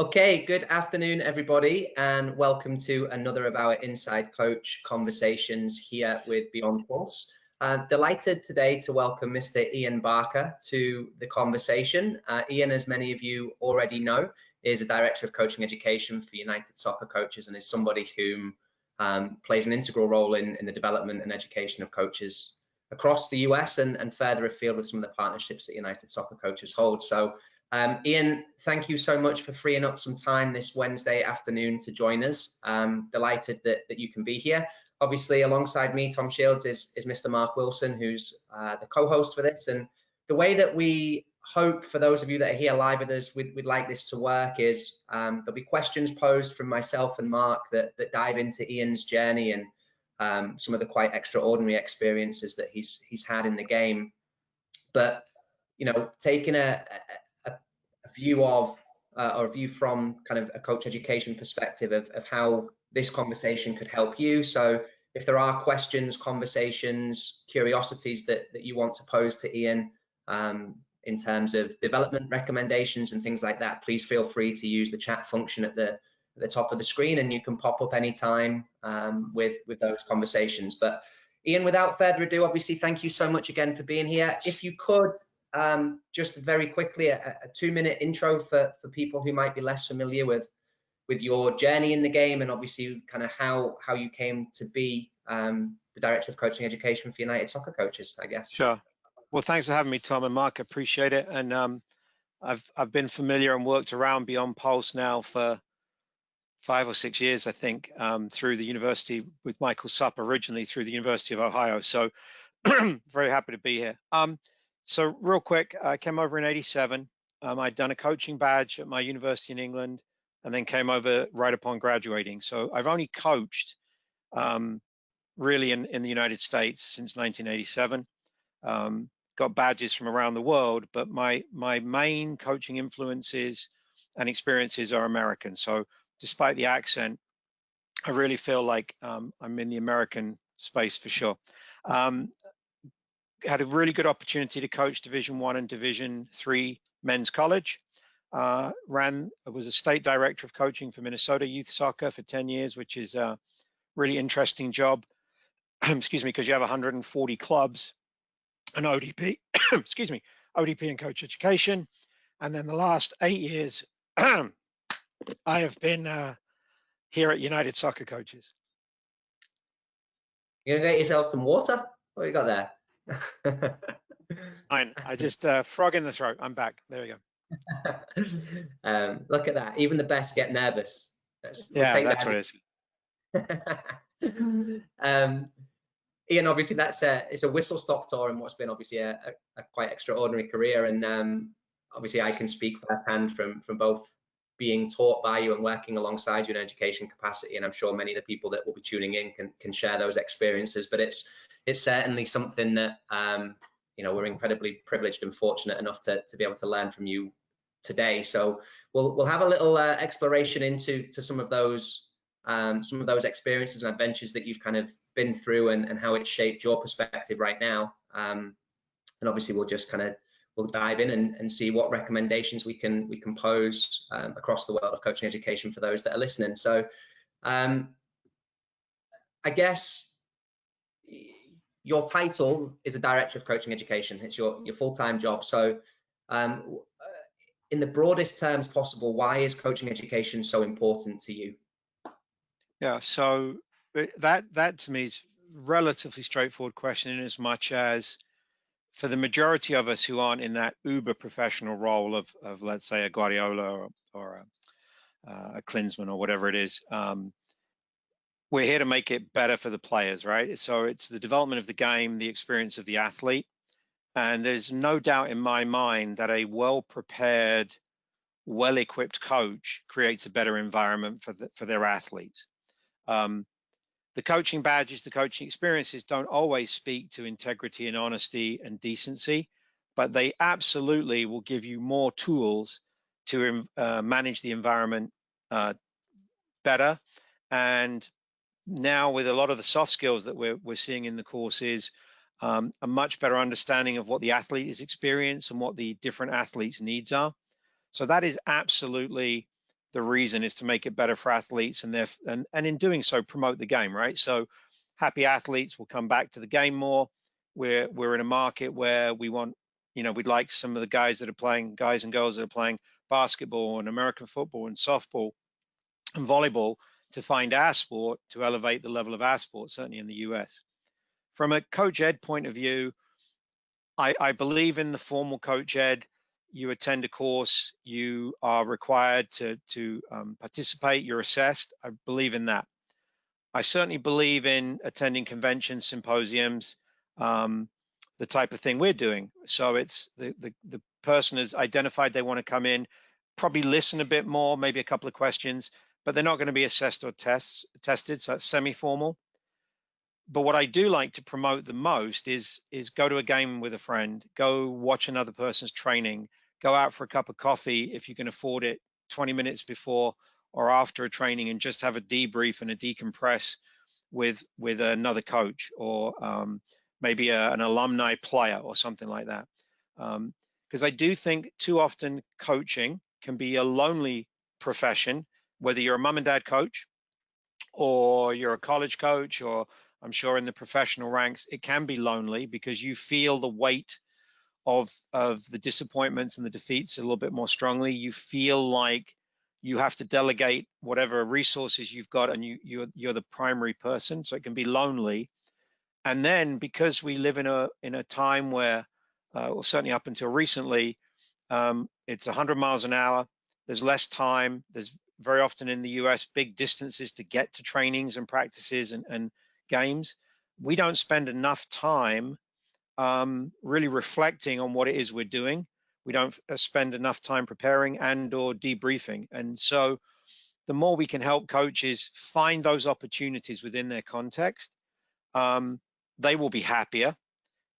Okay, good afternoon, everybody, and welcome to another of our Inside Coach conversations here with Beyond Pulse. Delighted today to welcome Mr. Ian Barker to the conversation. Ian, as many of you already know, is a Director of Coaching Education for United Soccer Coaches and is somebody who plays an integral role in the development and education of coaches across the US and further afield with some of the partnerships that United Soccer Coaches hold. So Ian, thank you so much for freeing up some time this Wednesday afternoon to join us. Delighted that you can be here. Obviously, alongside me, Tom Shields, is Mr. Mark Wilson, who's the co-host for this. And the way that we hope, for those of you that are here live with us, we'd like this to work is there'll be questions posed from myself and Mark that dive into Ian's journey and some of the quite extraordinary experiences that he's had in the game. But, you know, taking a view of or a view from kind of a coach education perspective of how this conversation could help you. So if there are questions, conversations, curiosities that you want to pose to Ian in terms of development recommendations and things like that, please feel free to use the chat function at the top of the screen, and you can pop up anytime with those conversations. But Ian, without further ado, obviously, thank you so much again for being here. If you could, just very quickly, a 2-minute intro for people who might be less familiar with your journey in the game, and obviously kind of how you came to be the Director of Coaching Education for United Soccer Coaches, I guess. Sure. Well, thanks for having me, Tom and Mark. I appreciate it. And I've been familiar and worked around Beyond Pulse now for 5 or 6 years, I think, through the university with Michael Supp, originally through the University of Ohio. So very happy to be here. So real quick, I came over in '87. I'd done a coaching badge at my university in England and then came over right upon graduating. So I've only coached really in the United States since 1987. Got badges from around the world, but my main coaching influences and experiences are American. So despite the accent, I really feel like I'm in the American space for sure. Had a really good opportunity to coach Division I and Division III men's college. Was a state director of coaching for Minnesota youth soccer for 10 years, which is a really interesting job. Excuse me, because you have 140 clubs and ODP, excuse me, ODP and coach education. And then the last 8 years, I have been here at United Soccer Coaches. You're gonna get yourself some water? What you got there? Fine. I just frog in the throat. I'm back. There we go. Look at that. Even the best get nervous. Yeah, that's what it is. Ian, obviously it's a whistle stop tour and what's been obviously a quite extraordinary career, and obviously I can speak firsthand from both being taught by you and working alongside you in an education capacity, and I'm sure many of the people that will be tuning in can share those experiences. But it's certainly something that you know, we're incredibly privileged and fortunate enough to be able to learn from you today. So we'll have a little exploration into some of those experiences and adventures that you've kind of been through and how it's shaped your perspective right now. And obviously we'll dive in and see what recommendations we can pose across the world of coaching education for those that are listening. So I guess your title is a Director of Coaching Education. It's your full-time job. So in the broadest terms possible, why is coaching education so important to you? Yeah, so that to me is a relatively straightforward question, in as much as for the majority of us who aren't in that uber professional role of let's say a Guardiola or a Klinsmann or whatever it is, we're here to make it better for the players, right? So it's the development of the game, the experience of the athlete, and there's no doubt in my mind that a well-prepared, well-equipped coach creates a better environment for their athletes. The coaching badges, the coaching experiences don't always speak to integrity and honesty and decency, but they absolutely will give you more tools to manage the environment better. And now with a lot of the soft skills that we're seeing in the courses, a much better understanding of what the athlete is experiencing and what the different athletes' needs are. So that is absolutely the reason is to make it better for athletes, and in doing so promote the game, right? So happy athletes will come back to the game more. We're in a market where we want, we'd like some of the guys and girls that are playing basketball and American football and softball and volleyball to find our sport, to elevate the level of our sport, certainly in the US. From a coach ed point of view, I believe in the formal coach ed. You attend a course, you are required to participate, you're assessed. I believe in that. I certainly believe in attending conventions, symposiums, the type of thing we're doing. So it's the person has identified they want to come in, probably listen a bit more, maybe a couple of questions, but they're not going to be assessed or tested. So it's semi-formal. But what I do like to promote the most is go to a game with a friend, go watch another person's training, go out for a cup of coffee if you can afford it 20 minutes before or after a training, and just have a debrief and a decompress with another coach, or maybe an alumni player or something like that. Because I do think too often coaching can be a lonely profession, whether you're a mum and dad coach or you're a college coach, or I'm sure in the professional ranks, it can be lonely because you feel the weight of the disappointments and the defeats a little bit more strongly. You feel like you have to delegate whatever resources you've got, and you're the primary person, so it can be lonely. And then because we live in a time where, well, certainly up until recently, it's 100 miles an hour. There's less time. There's very often in the US big distances to get to trainings and practices and games. We don't spend enough time really reflecting on what it is we're doing. We don't spend enough time preparing and or debriefing. And so the more we can help coaches find those opportunities within their context, they will be happier.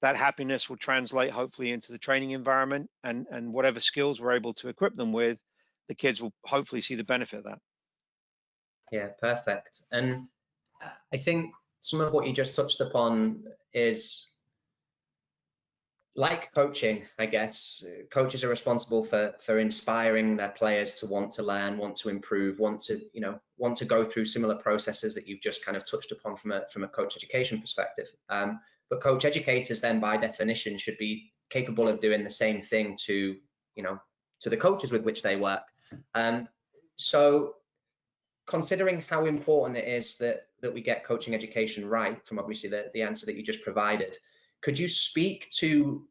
That happiness will translate hopefully into the training environment, and whatever skills we're able to equip them with, the kids will hopefully see the benefit of that. Yeah, perfect. And I think some of what you just touched upon is like coaching, I guess. Coaches are responsible for inspiring their players to want to learn, want to improve, want to go through similar processes that you've just kind of touched upon from a coach education perspective. But coach educators then, by definition, should be capable of doing the same thing to the coaches with which they work. So considering how important it is that we get coaching education right, from obviously the answer that you just provided, could you speak to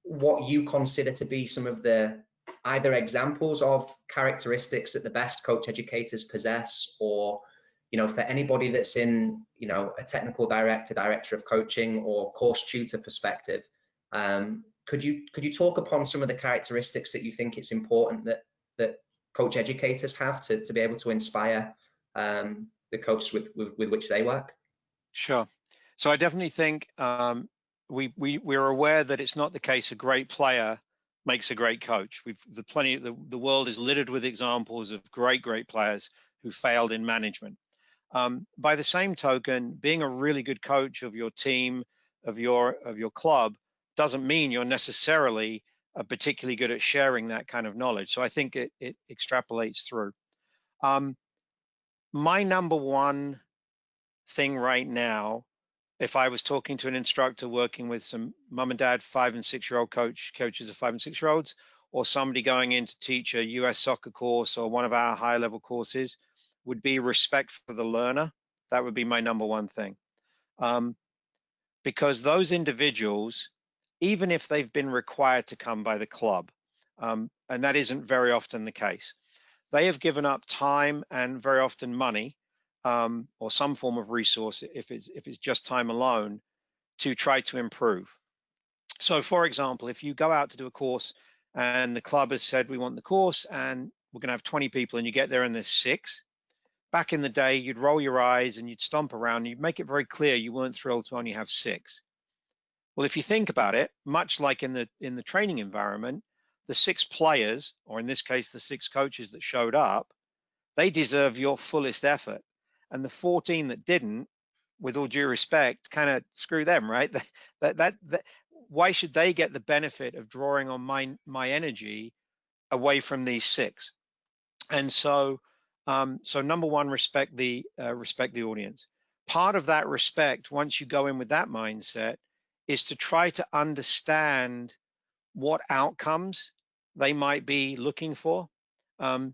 what you consider to be some of the either examples of characteristics that the best coach educators possess, or for anybody that's in a technical director of coaching or course tutor perspective, could you talk upon some of the characteristics that you think it's important that coach educators have to be able to inspire the coaches with which they work? Sure. So I definitely think we're aware that it's not the case a great player makes a great coach. The world is littered with examples of great players who failed in management. By the same token, being a really good coach of your team, of your club, doesn't mean you're necessarily particularly good at sharing that kind of knowledge. So I think it extrapolates through. My number one thing right now, if I was talking to an instructor working with some mum and dad 5 and 6 year old coaches of 5 and 6 year olds, or somebody going in to teach a US soccer course or one of our higher level courses, would be respect for the learner. That would be my number one thing. Because those individuals, even if they've been required to come by the club, and that isn't very often the case, they have given up time and very often money, or some form of resource, if it's just time alone, to try to improve. So for example, if you go out to do a course and the club has said, we want the course and we're going to have 20 people, and you get there and there's 6, back in the day, you'd roll your eyes and you'd stomp around and you'd make it very clear you weren't thrilled to only have 6. Well, if you think about it, much like in the training environment, the 6 players, or in this case, the 6 coaches that showed up, they deserve your fullest effort. And the 14 that didn't, with all due respect, kind of screw them, right? Why should they get the benefit of drawing on my energy away from these 6? And so, so number one, respect the audience. Part of that respect, once you go in with that mindset, is to try to understand what outcomes they might be looking for,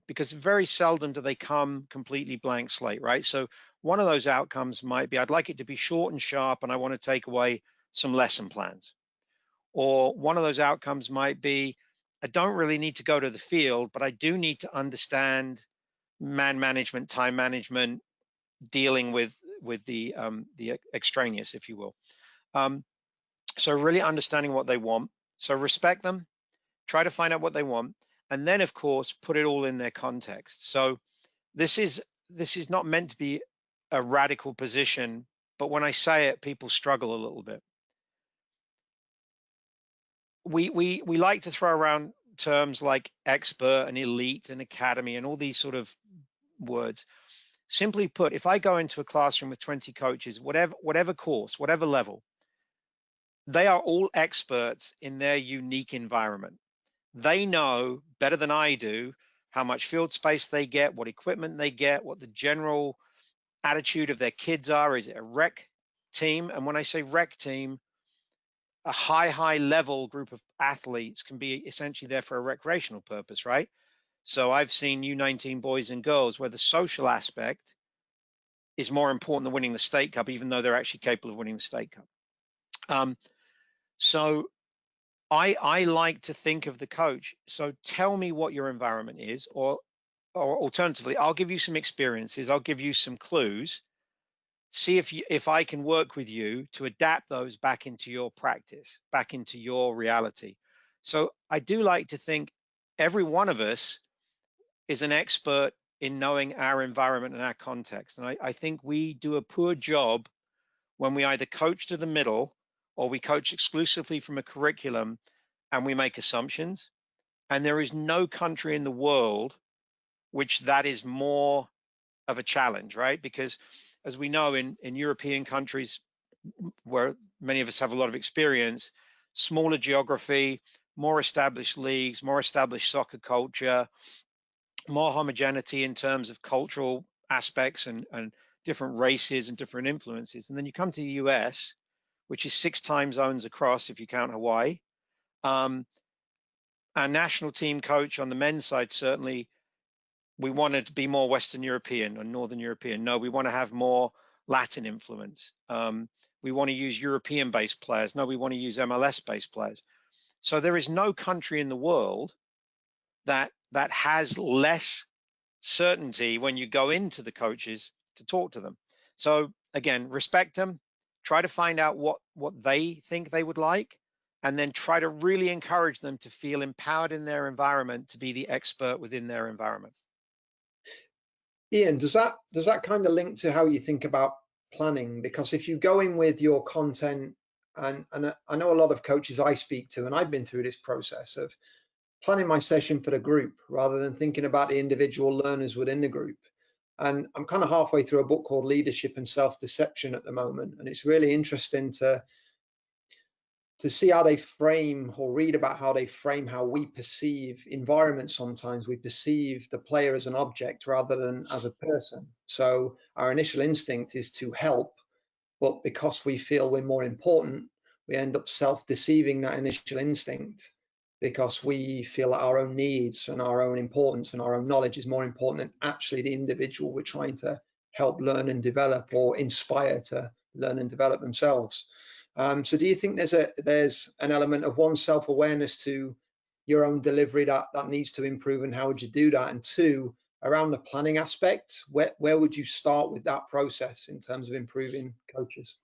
because very seldom do they come completely blank slate, right? So one of those outcomes might be, I'd like it to be short and sharp, and I want to take away some lesson plans. Or one of those outcomes might be, I don't really need to go to the field, but I do need to understand man management, time management, dealing with the extraneous, if you will. So really understanding what they want. So respect them, try to find out what they want, and then of course put it all in their context. So this is not meant to be a radical position, but when I say it, people struggle a little bit. We like to throw around terms like expert and elite and academy and all these sort of words. Simply put, if I go into a classroom with 20 coaches, whatever course, whatever level, they are all experts in their unique environment. They know better than I do how much field space they get, what equipment they get, what the general attitude of their kids are. Is it a rec team? And when I say rec team, a high level group of athletes can be essentially there for a recreational purpose, right? So I've seen U19 boys and girls where the social aspect is more important than winning the state cup, even though they're actually capable of winning the state cup. So I like to think of the coach. So tell me what your environment is, or alternatively, I'll give you some experiences, I'll give you some clues. See if I can work with you to adapt those back into your practice, back into your reality. So I do like to think every one of us is an expert in knowing our environment and our context. And I think we do a poor job when we either coach to the middle or we coach exclusively from a curriculum and we make assumptions. And there is no country in the world which that is more of a challenge, right? Because as we know, in European countries where many of us have a lot of experience, smaller geography, more established leagues, more established soccer culture, more homogeneity in terms of cultural aspects and different races and different influences. And then you come to the US, which is 6 time zones across, if you count Hawaii. Our national team coach on the men's side, certainly, we wanted to be more Western European or Northern European. No, we want to have more Latin influence. We want to use European-based players. No, we want to use MLS-based players. So there is no country in the world that has less certainty when you go into the coaches to talk to them. So again, respect them, try to find out what they think they would like, and then try to really encourage them to feel empowered in their environment to be the expert within their environment. Ian, does that kind of link to how you think about planning? Because if you go in with your content, and I know a lot of coaches I speak to, and I've been through this process of planning my session for the group rather than thinking about the individual learners within the group. And I'm kind of halfway through a book called Leadership and Self-Deception at the moment, and it's really interesting to see how they frame or read about how they frame how we perceive environment. Sometimes we perceive the player as an object rather than as a person. So our initial instinct is to help, but because we feel we're more important, we end up self-deceiving that initial instinct because we feel that our own needs and our own importance and our own knowledge is more important than actually the individual we're trying to help learn and develop or inspire to learn and develop themselves. So do you think there's an element of, one, self-awareness to your own delivery that needs to improve, and how would you do that? And two, around the planning aspect, where would you start with that process in terms of improving coaches?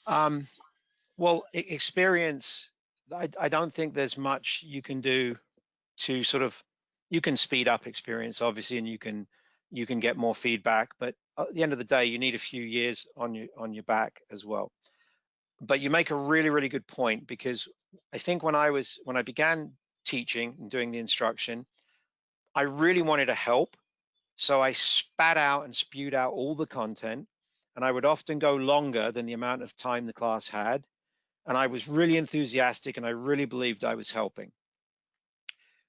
Well, experience, I don't think there's much you can do to sort of, you can speed up experience, obviously, and you can get more feedback, but at the end of the day, you need a few years on your back as well. But you make a really good point, because I think when I began teaching and doing the instruction, I really wanted to help. So I spat out and spewed out all the content, and I would often go longer than the amount of time the class had. And I was really enthusiastic, and I really believed I was helping.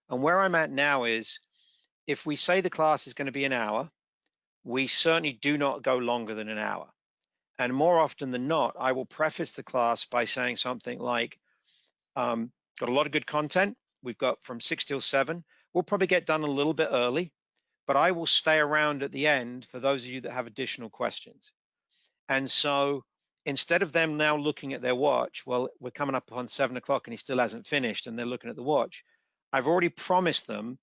And where I'm at now is if we say the class is going to be an hour, we certainly do not go longer than an hour. And more often than not, I will preface the class by saying something like, got a lot of good content. We've got from 6 till 7. We'll probably get done a little bit early, but I will stay around at the end for those of you that have additional questions. And so instead of them now looking at their watch, well, we're coming up on 7 o'clock and he still hasn't finished, and they're looking at the watch, I've already promised them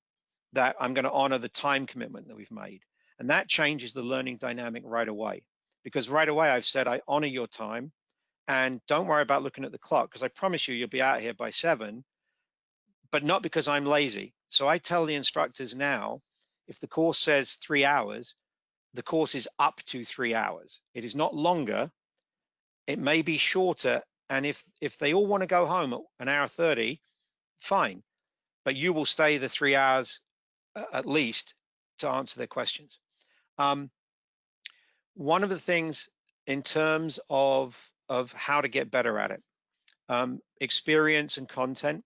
that I'm going to honor the time commitment that we've made. And that changes the learning dynamic right away. Because right away I've said, I honor your time, and don't worry about looking at the clock, because I promise you'll be out here by 7, but not because I'm lazy. So I tell the instructors now, if the course says 3 hours, the course is up to 3 hours. It is not longer. It may be shorter. And if they all want to go home at 1:30, fine. But you will stay the 3 hours at least to answer their questions. One of the things in terms of how to get better at it, experience and content.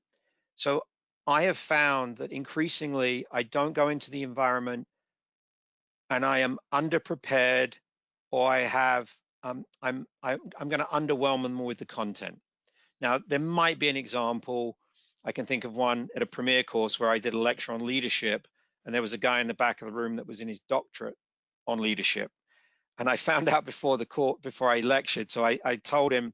So I have found that increasingly I don't go into the environment and I am underprepared, or I have I'm going to underwhelm them with the content. Now there might be an example. I can think of one at a Premier course where I did a lecture on leadership, and there was a guy in the back of the room that was in his doctorate on leadership. And I found out before I lectured, so I told him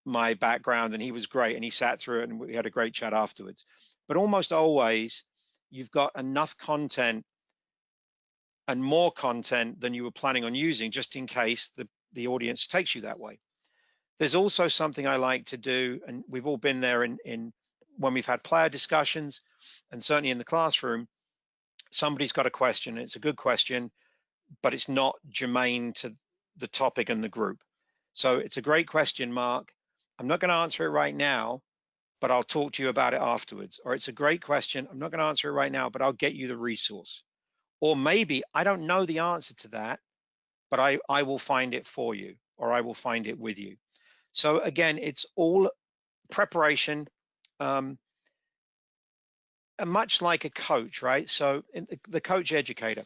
my background, and he was great, and he sat through it, and we had a great chat afterwards. But almost always, you've got enough content and more content than you were planning on using, just in case the audience takes you that way. There's also something I like to do, and we've all been there in when we've had player discussions, and certainly in the classroom, somebody's got a question, it's a good question, but it's not germane to the topic and the group. So it's a great question, Mark. I'm not going to answer it right now, but I'll talk to you about it afterwards. Or it's a great question. I'm not going to answer it right now, but I'll get you the resource. Or maybe I don't know the answer to that, but I will find it for you, or I will find it with you. So again, it's all preparation, much like a coach, right? So the coach educator,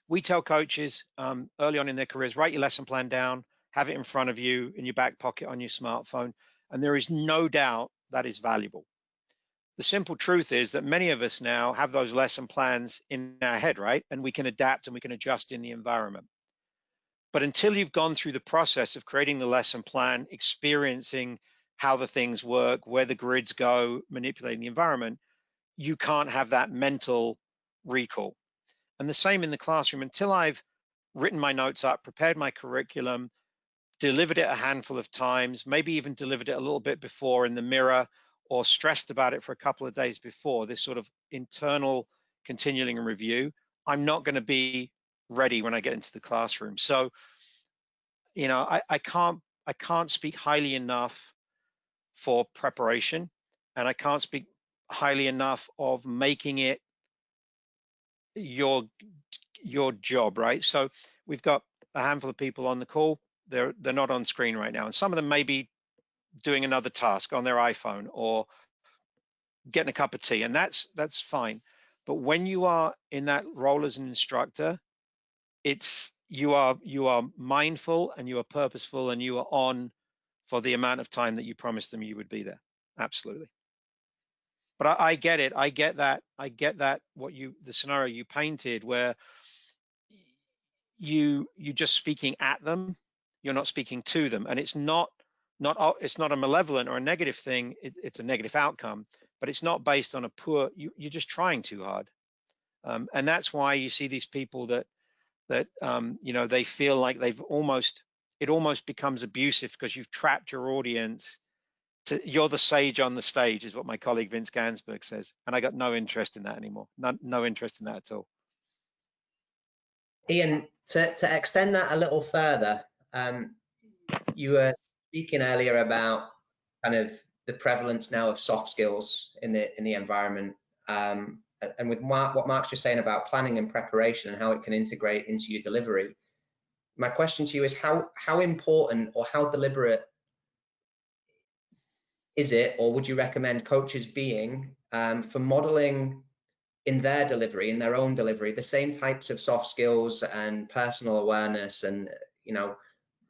we tell coaches early on in their careers, write your lesson plan down, have it in front of you in your back pocket on your smartphone, and there is no doubt that is valuable. The simple truth is that many of us now have those lesson plans in our head, right? And we can adapt and we can adjust in the environment. But until you've gone through the process of creating the lesson plan, experiencing how the things work, where the grids go, manipulating the environment, you can't have that mental recall. And the same in the classroom. Until I've written my notes up, prepared my curriculum, delivered it a handful of times, maybe even delivered it a little bit before in the mirror, or stressed about it for a couple of days before, this sort of internal continuing review, I'm not going to be ready when I get into the classroom. So, you know, I can't speak highly enough for preparation, and I can't speak highly enough of making it your job, right? So we've got a handful of people on the call. They're not on screen right now, and some of them may be doing another task on their iPhone or getting a cup of tea, and that's fine. But when you are in that role as an instructor, you are mindful and you are purposeful and you are on for the amount of time that you promised them you would be there. Absolutely. But I get it. I get that. The scenario you painted where you're just speaking at them, you're not speaking to them, and it's not a malevolent or a negative thing. It's a negative outcome, but it's not based on a poor. You're just trying too hard, and that's why you see these people that you know, they feel like it almost becomes abusive because you've trapped your audience. You're the sage on the stage, is what my colleague Vince Gansberg says, and I got no interest in that anymore. No interest in that at all. Ian, to extend that a little further, you were speaking earlier about kind of the prevalence now of soft skills in the environment, and with what Mark's just saying about planning and preparation and how it can integrate into your delivery. My question to you is how important or how deliberate is it, or would you recommend coaches being for modeling in their delivery, in their own delivery, the same types of soft skills and personal awareness and, you know,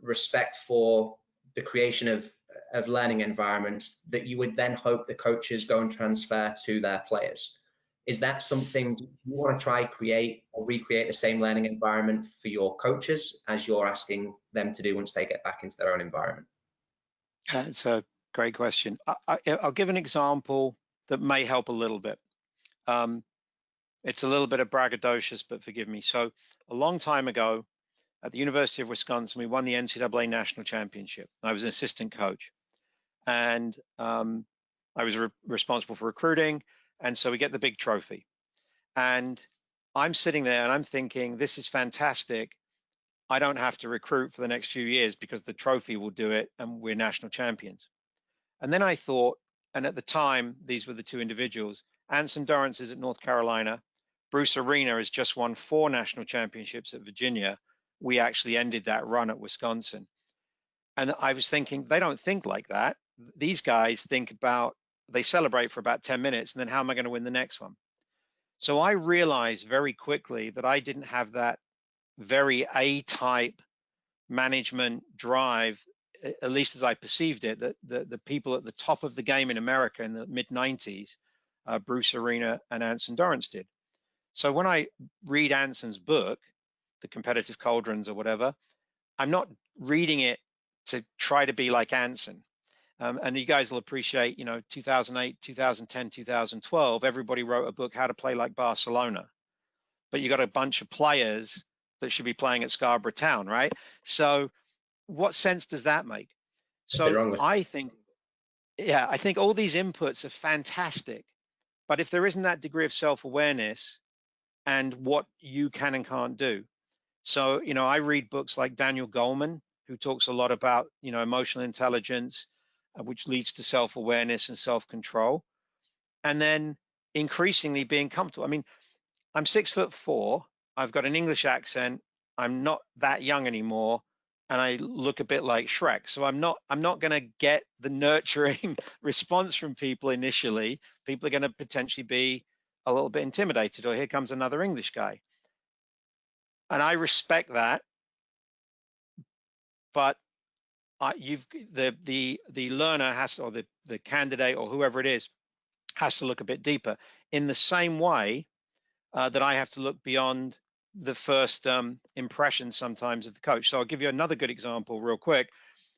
respect for the creation of learning environments that you would then hope the coaches go and transfer to their players? Is that something you want to try create or recreate the same learning environment for your coaches as you're asking them to do once they get back into their own environment? It's a great question. I'll give an example that may help a little bit. It's a little bit of braggadocious, but forgive me. So a long time ago at the University of Wisconsin, we won the NCAA National Championship. I was an assistant coach, and I was responsible for recruiting. And so we get the big trophy. And I'm sitting there and I'm thinking, this is fantastic. I don't have to recruit for the next few years because the trophy will do it and we're national champions. And then I thought, and at the time, these were the two individuals, Anson Dorrance is at North Carolina. Bruce Arena has just won 4 national championships at Virginia. We actually ended that run at Wisconsin. And I was thinking, they don't think like that. These guys think about, they celebrate for about 10 minutes, and then how am I going to win the next one? So I realized very quickly that I didn't have that very A-type management drive, at least as I perceived it, that the people at the top of the game in America in the mid-90s, Bruce Arena and Anson Dorrance did. So when I read Anson's book, The Competitive Cauldrons or whatever, I'm not reading it to try to be like Anson. And you guys will appreciate, you know, 2008, 2010, 2012, everybody wrote a book, How to Play Like Barcelona. But you got a bunch of players that should be playing at Scarborough Town, right? So what sense does that make? So I think, yeah, I think all these inputs are fantastic. But if there isn't that degree of self-awareness and what you can and can't do. So, you know, I read books like Daniel Goleman, who talks a lot about, you know, emotional intelligence, which leads to self-awareness and self-control. And then increasingly being comfortable. I mean, I'm 6'4". I've got an English accent. I'm not that young anymore, and I look a bit like Shrek. So I'm not going to get the nurturing response from people initially. People are going to potentially be a little bit intimidated, or here comes another English guy. And I respect that, but the learner has to, or the candidate or whoever it is has to look a bit deeper. In the same way that I have to look beyond the first impression sometimes of the coach. So I'll give you another good example real quick.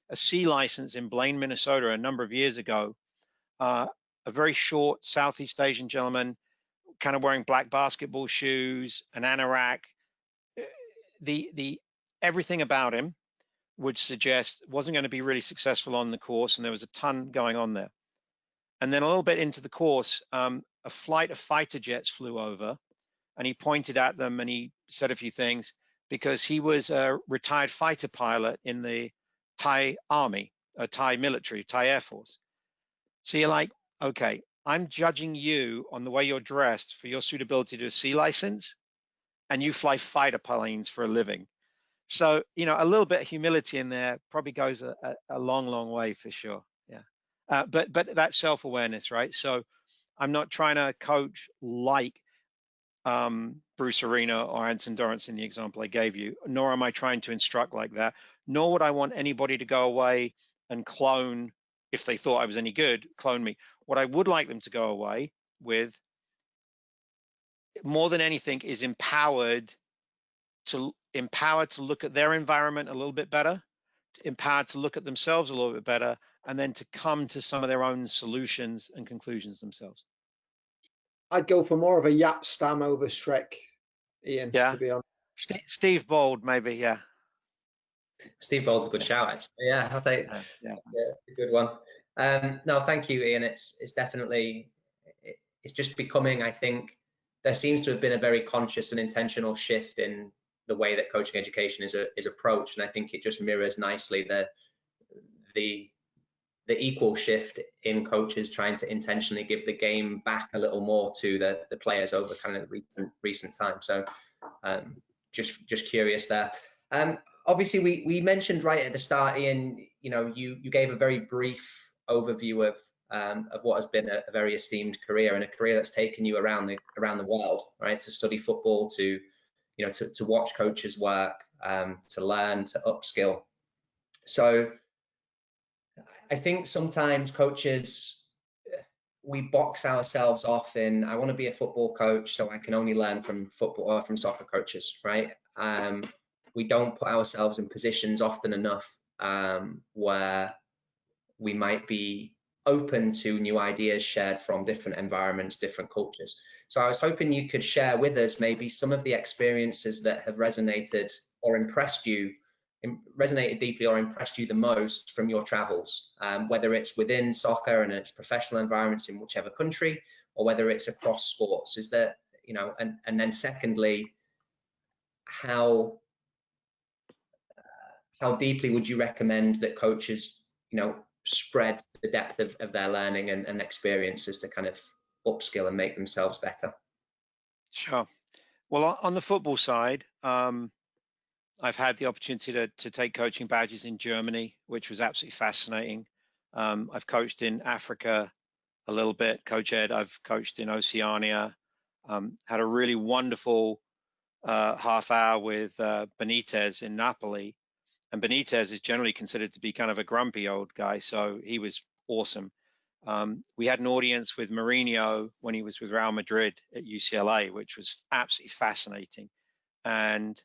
A C license in Blaine, Minnesota, a number of years ago. A very short Southeast Asian gentleman, kind of wearing black basketball shoes, an anorak. The everything about him would suggest wasn't going to be really successful on the course, and there was a ton going on there. And then a little bit into the course, a flight of fighter jets flew over, and he pointed at them and he said a few things because he was a retired fighter pilot in the Thai Army, Thai military, Thai Air Force. So you're like, okay, I'm judging you on the way you're dressed for your suitability to a C license, and you fly fighter planes for a living. So, you know, a little bit of humility in there probably goes a long, long way for sure. Yeah. But that's self-awareness, right? So I'm not trying to coach like Bruce Arena or Anson Dorrance in the example I gave you, nor am I trying to instruct like that, nor would I want anybody to go away and clone, if they thought I was any good, clone me. What I would like them to go away with, more than anything, is empowered to look at their environment a little bit better, empowered to look at themselves a little bit better, and then to come to some of their own solutions and conclusions themselves. I'd go for more of a Yap Stam over Shrek, Ian, yeah, to be honest. Steve Bold, maybe, yeah. Steve Bold's a good shout, actually. Yeah, I'll take yeah, a good one. No, thank you, Ian. It's definitely, it's just becoming, I think, there seems to have been a very conscious and intentional shift in the way that coaching education is approached, and I think it just mirrors nicely the equal shift in coaches trying to intentionally give the game back a little more to the players over kind of recent time. So just curious there. Obviously, we mentioned right at the start, Ian, you know, you gave a very brief overview of of what has been a very esteemed career, and a career that's taken you around the world, right? To study football, to to watch coaches work, to learn, to upskill. So I think sometimes coaches, we box ourselves off in, I want to be a football coach, so I can only learn from football or from soccer coaches, right? We don't put ourselves in positions often enough where we might be open to new ideas shared from different environments, different cultures. So I was hoping you could share with us maybe some of the experiences that have resonated or impressed you, resonated deeply or impressed you the most from your travels, whether it's within soccer and its professional environments in whichever country, or whether it's across sports. Is there, and then secondly, how deeply would you recommend that coaches, spread the depth of their learning and experiences to kind of upskill and make themselves better? Sure. Well, on the football side, I've had the opportunity to take coaching badges in Germany, which was absolutely fascinating. I've coached in Africa a little bit, Coach Ed. I've coached in Oceania. Had a really wonderful half hour with Benitez in Napoli. And Benitez is generally considered to be kind of a grumpy old guy, so he was awesome. We had an audience with Mourinho when he was with Real Madrid at UCLA, which was absolutely fascinating. And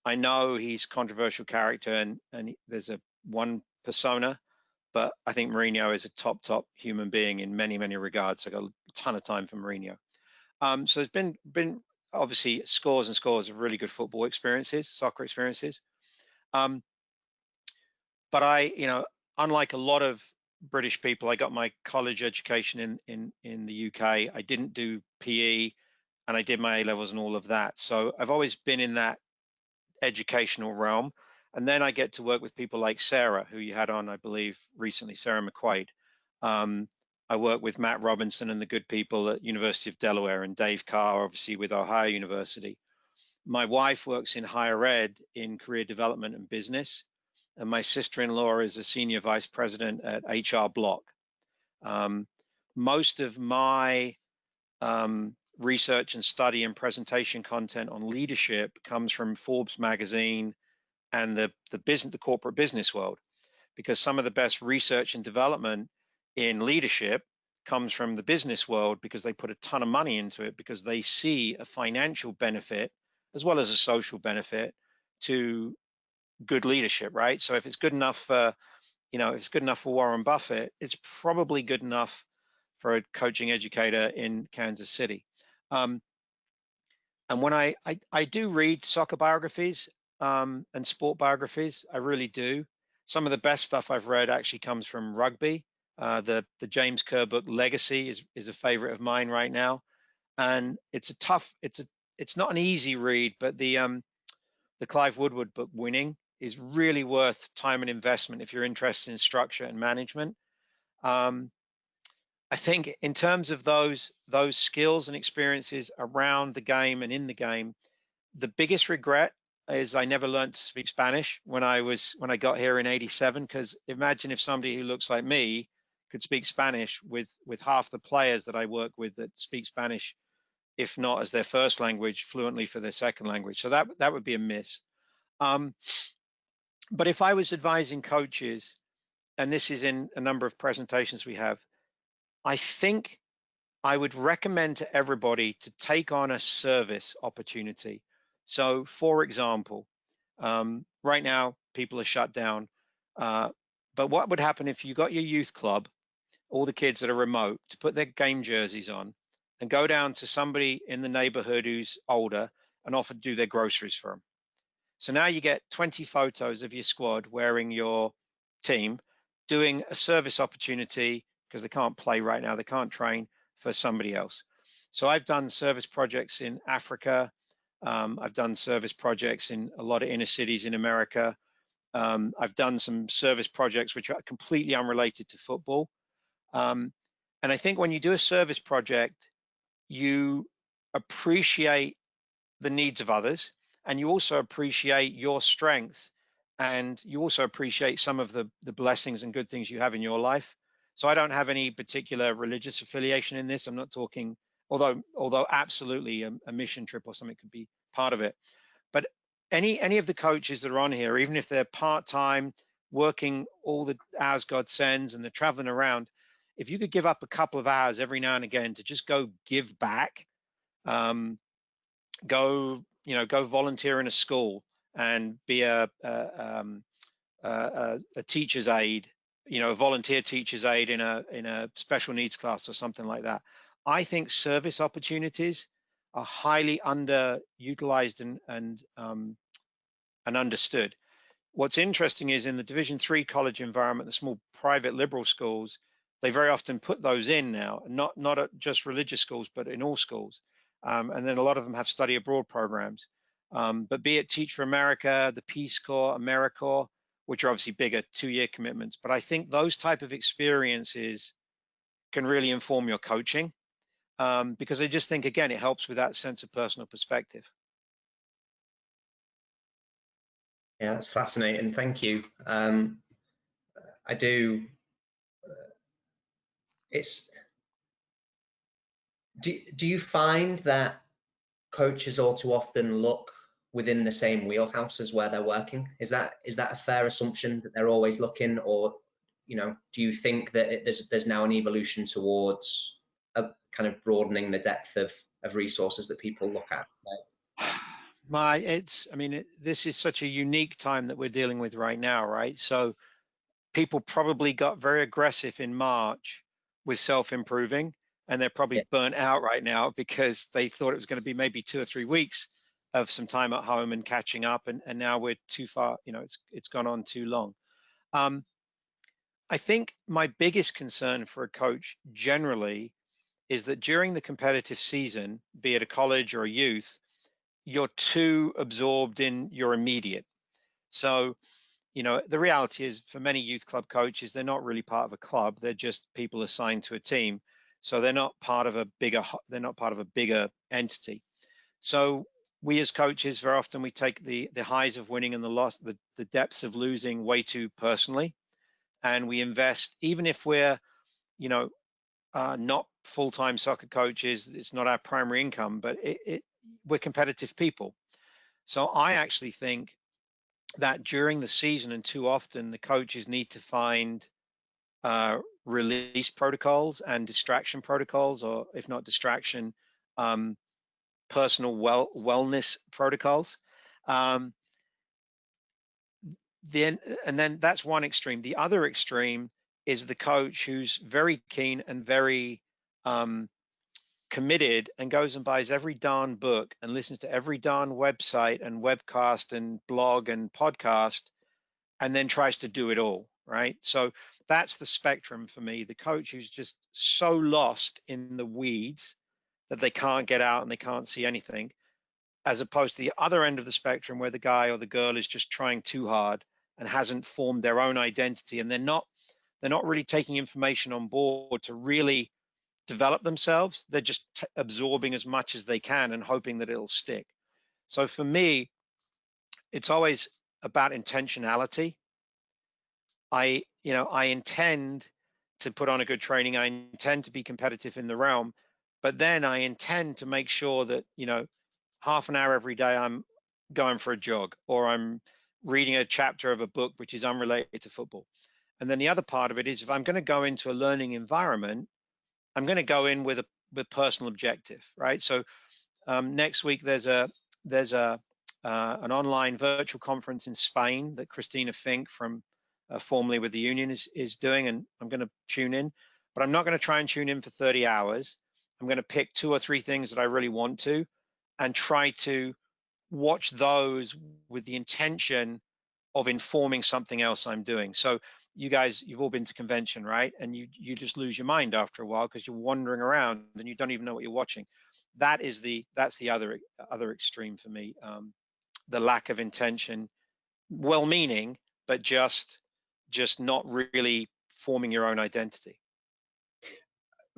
I know he's a controversial character, and there's one persona, but I think Mourinho is a top human being in many regards. I got a ton of time for Mourinho. So there's been obviously scores and scores of really good football experiences, soccer experiences. But unlike a lot of British people, I got my college education in the UK. I didn't do PE, and I did my A levels and all of that. So I've always been in that educational realm. And then I get to work with people like Sarah, who you had on, I believe, recently, Sarah McQuaid. I work with Matt Robinson and the good people at University of Delaware, and Dave Carr, obviously, with Ohio University. My wife works in higher ed in career development and business, and my sister-in-law is a senior vice president at HR Block. Most of my research and study and presentation content on leadership comes from Forbes magazine and the corporate business world, because some of the best research and development in leadership comes from the business world, because they put a ton of money into it, because they see a financial benefit as well as a social benefit to good leadership, right? So if it's good enough for, if it's good enough for Warren Buffett, it's probably good enough for a coaching educator in Kansas City. And when I do read soccer biographies and sport biographies, I really do. Some of the best stuff I've read actually comes from rugby. The James Kerr book Legacy is a favorite of mine right now, and it's not an easy read, but the Clive Woodward book Winning is really worth time and investment if you're interested in structure and management. I think in terms of those skills and experiences around the game and in the game, the biggest regret is I never learned to speak Spanish when I got here in '87. Because imagine if somebody who looks like me could speak Spanish with half the players that I work with that speak Spanish, if not as their first language, fluently for their second language. So that would be a miss. But if I was advising coaches, and this is in a number of presentations we have, I think I would recommend to everybody to take on a service opportunity. So, for example, right now people are shut down, but what would happen if you got your youth club, all the kids that are remote, to put their game jerseys on and go down to somebody in the neighborhood who's older and offer to do their groceries for them? So now you get 20 photos of your squad wearing your team, doing a service opportunity, because they can't play right now, they can't train, for somebody else. So I've done service projects in Africa. I've done service projects in a lot of inner cities in America. I've done some service projects which are completely unrelated to football. And I think when you do a service project, you appreciate the needs of others, and you also appreciate your strengths, and you also appreciate some of the blessings and good things you have in your life. So I don't have any particular religious affiliation in this. I'm not talking, although absolutely a mission trip or something could be part of it. But any of the coaches that are on here, even if they're part-time, working all the hours God sends and they're traveling around, if you could give up a couple of hours every now and again to just go give back, go volunteer in a school and be a teacher's aide, a volunteer teacher's aide in a special needs class or something like that. I think service opportunities are highly underutilized and understood. What's interesting is in the Division III college environment, the small private liberal schools, they very often put those in now, not at just religious schools, but in all schools. And then a lot of them have study abroad programs. But be it Teach for America, the Peace Corps, AmeriCorps, which are obviously bigger 2-year commitments. But I think those type of experiences can really inform your coaching, because I just think, again, it helps with that sense of personal perspective. Yeah, that's fascinating. Thank you. I do. Do you find that coaches all too often look within the same wheelhouse as where they're working? Is that a fair assumption that they're always looking, or do you think that there's now an evolution towards a kind of broadening the depth of resources that people look at? This is such a unique time that we're dealing with right now, right? So people probably got very aggressive in March with self-improving, and they're probably burnt out right now because they thought it was going to be maybe 2 or 3 weeks of some time at home and catching up, and now we're too far, it's gone on too long. I think my biggest concern for a coach generally is that during the competitive season, be it a college or a youth, you're too absorbed in your immediate. So, the reality is for many youth club coaches, they're not really part of a club. They're just people assigned to a team. So they're not part of a bigger entity. So we as coaches, very often we take the highs of winning and the loss, the depths of losing way too personally. And we invest, even if we're, not full-time soccer coaches, it's not our primary income, but we're competitive people. So I actually think that during the season, and too often, the coaches need to find release protocols and distraction protocols, or if not distraction, personal wellness protocols. And then that's one extreme. The other extreme is the coach who's very keen and very committed and goes and buys every darn book and listens to every darn website and webcast and blog and podcast, and then tries to do it all, right? So that's the spectrum for me. The coach who's just so lost in the weeds that they can't get out and they can't see anything, as opposed to the other end of the spectrum where the guy or the girl is just trying too hard and hasn't formed their own identity, and they're not really taking information on board to really develop themselves. They're just absorbing as much as they can and hoping that it'll stick. So for me, it's always about intentionality. I intend to put on a good training. I intend to be competitive in the realm, but then I intend to make sure that, half an hour every day I'm going for a jog, or I'm reading a chapter of a book which is unrelated to football. And then the other part of it is, if I'm going to go into a learning environment, I'm going to go in with a personal objective, right? So next week there's an online virtual conference in Spain that Christina Fink from formerly with the union is doing, and I'm going to tune in, but I'm not going to try and tune in for 30 hours. I'm going to pick 2 or 3 things that I really want to, and try to watch those with the intention of informing something else I'm doing. So you guys, you've all been to convention, right? And you just lose your mind after a while because you're wandering around and you don't even know what you're watching. That's the other extreme for me. The lack of intention, well-meaning, but just not really forming your own identity.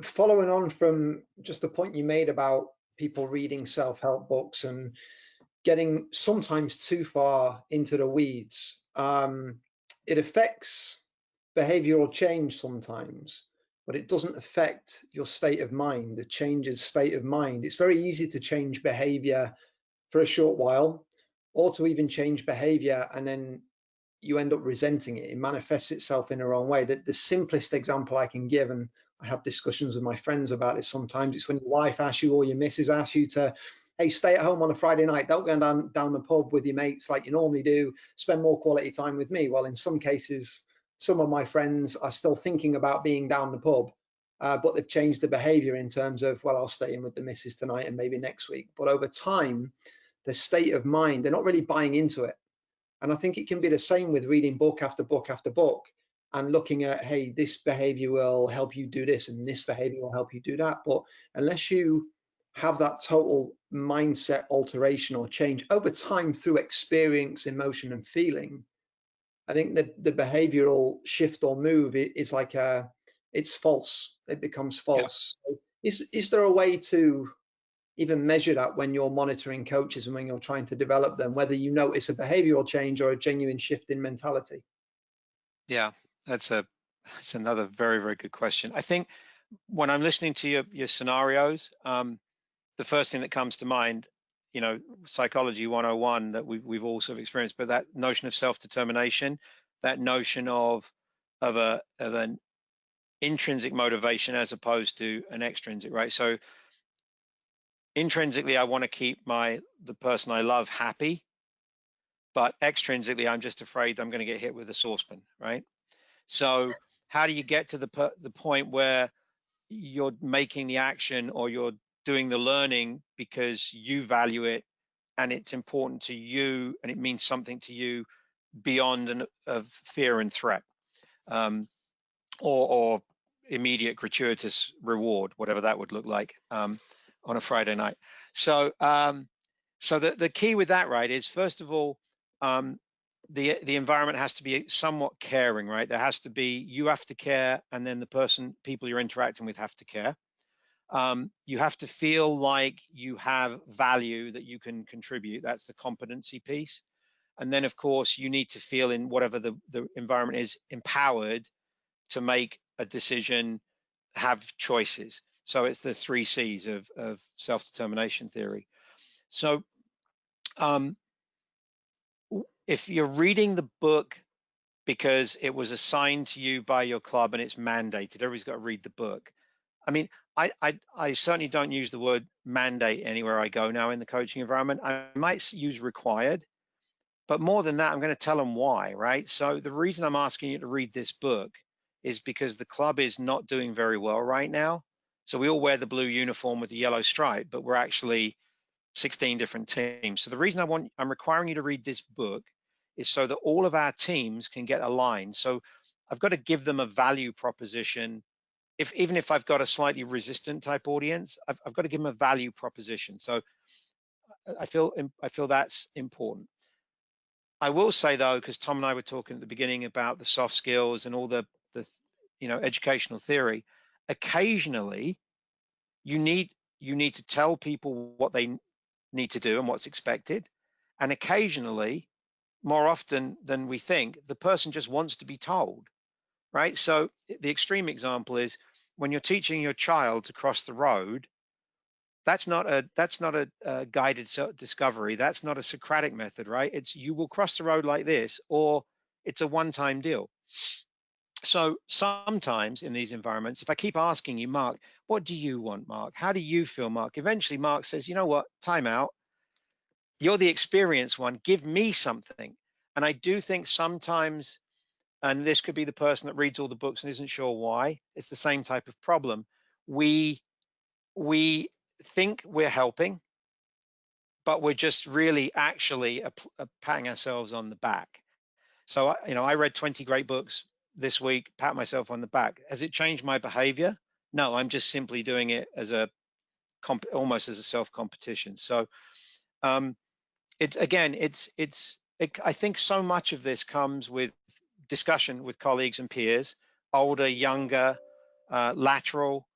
Following on from just the point you made about people reading self-help books and getting sometimes too far into the weeds, it affects behavior will change sometimes, but it doesn't affect your state of mind, the change's state of mind. It's very easy to change behavior for a short while, or to even change behavior and then you end up resenting it. It manifests itself in a wrong way. The simplest example I can give, and I have discussions with my friends about it sometimes, it's when your wife asks you or your missus asks you to, hey, stay at home on a Friday night, don't go down the pub with your mates like you normally do, spend more quality time with me. Well, in some cases, some of my friends are still thinking about being down the pub, but they've changed the behavior in terms of, well, I'll stay in with the missus tonight and maybe next week. But over time, the state of mind, they're not really buying into it. And I think it can be the same with reading book after book after book and looking at, hey, this behavior will help you do this and this behavior will help you do that. But unless you have that total mindset alteration or change over time through experience, emotion, and feeling, I think that the behavioral shift or move is like it's false. It becomes Yeah. false. So is there a way to even measure that when you're monitoring coaches and when you're trying to develop them, whether you notice a behavioral change or a genuine shift in mentality? Yeah, that's another very, very good question. I think when I'm listening to your scenarios, the first thing that comes to mind, psychology 101 that we've all sort of experienced, but that notion of self-determination, that notion of an intrinsic motivation as opposed to an extrinsic, right? So intrinsically, I want to keep the person I love happy, but extrinsically, I'm just afraid I'm going to get hit with a saucepan, right? So how do you get to the point where you're making the action or you're doing the learning because you value it and it's important to you and it means something to you beyond of fear and threat, or immediate gratuitous reward, whatever that would look like, on a Friday night. So the key with that, right, is first of all, the environment has to be somewhat caring, right? There has to be, you have to care, and then the people you're interacting with have to care. You have to feel like you have value that you can contribute. That's the competency piece. And then, of course, you need to feel, in whatever the environment is, empowered to make a decision, have choices. So it's the 3 C's of self-determination theory. So if you're reading the book because it was assigned to you by your club and it's mandated, everybody's got to read the book. I mean, I certainly don't use the word mandate anywhere I go now in the coaching environment. I might use required, but more than that, I'm going to tell them why, right? So the reason I'm asking you to read this book is because the club is not doing very well right now. So we all wear the blue uniform with the yellow stripe, but we're actually 16 different teams. So the reason I'm requiring you to read this book is so that all of our teams can get aligned. So I've got to give them a value proposition. Even if I've got a slightly resistant type audience, I've got to give them a value proposition. So I feel that's important. I will say though, because Tom and I were talking at the beginning about the soft skills and all the educational theory, occasionally you need to tell people what they need to do and what's expected. And occasionally, more often than we think, the person just wants to be told, right? So the extreme example is when you're teaching your child to cross the road, that's not a guided discovery. That's not a Socratic method, right? It's you will cross the road like this, or it's a one-time deal. So sometimes in these environments, if I keep asking you, Mark, what do you want, Mark? How do you feel, Mark? Eventually, Mark says, you know what, time out. You're the experienced one. Give me something. And I do think sometimes, and this could be the person that reads all the books and isn't sure why, it's the same type of problem. We think we're helping, but we're just really actually patting ourselves on the back. So, I read 20 great books this week, pat myself on the back. Has it changed my behavior? No, I'm just simply doing it as almost as a self-competition. So, I think so much of this comes with discussion with colleagues and peers, older, younger, lateral,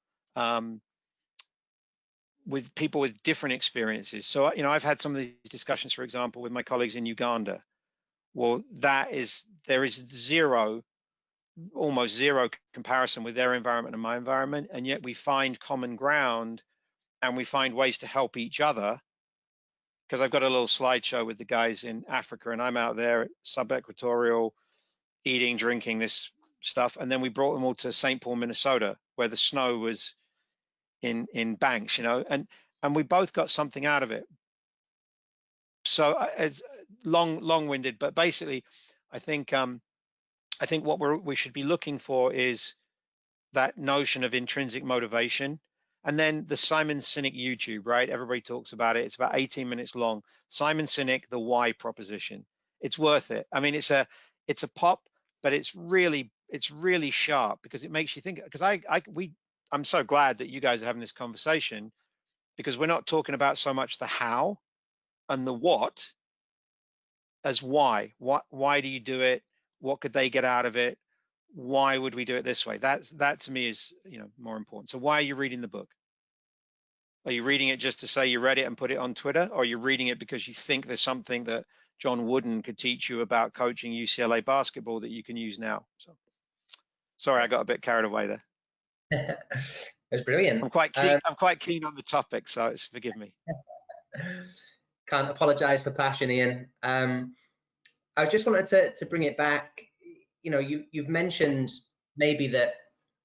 with people with different experiences. So, I've had some of these discussions, for example, with my colleagues in Uganda. Well, there is zero almost zero comparison with their environment and my environment, and yet we find common ground and we find ways to help each other. Because I've got a little slideshow with the guys in Africa, and I'm out there sub-equatorial, eating, drinking this stuff, and then we brought them all to St. Paul, Minnesota, where the snow was in banks, you know, and we both got something out of it. So it's long-winded, but basically, I think what we should be looking for is that notion of intrinsic motivation. And then the Simon Sinek YouTube, right? Everybody talks about it. It's about 18 minutes long. Simon Sinek, the why proposition. It's worth it. I mean, it's a pop, but it's really sharp, because it makes you think. Because I'm so glad that you guys are having this conversation, because we're not talking about so much the how and the what as why. Why do you do it? What could they get out of it? Why would we do it this way? That to me is, you know, more important. So why are you reading the book? Are you reading it just to say you read it and put it on Twitter? Or are you reading it because you think there's something that John Wooden could teach you about coaching UCLA basketball that you can use now? So sorry, I got a bit carried away there. It was brilliant. I'm quite keen on the topic, so forgive me. Can't apologize for passion, Ian. I just wanted to bring it back. You know, you've mentioned maybe that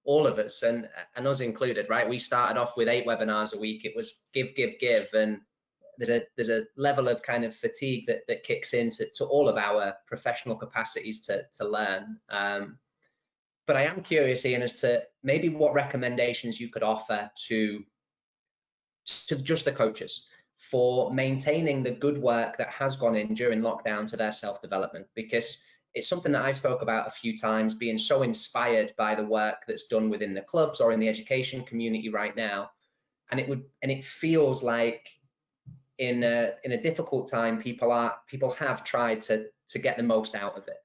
all of us, and us included, right? We started off with 8 webinars a week. It was give, and there's a level of kind of fatigue that kicks into all of our professional capacities to learn. But I am curious, Ian, as to maybe what recommendations you could offer to just the coaches for maintaining the good work that has gone in during lockdown to their self-development, because it's something that I spoke about a few times, being so inspired by the work that's done within the clubs or in the education community right now. And it feels like in a difficult time, people have tried to get the most out of it.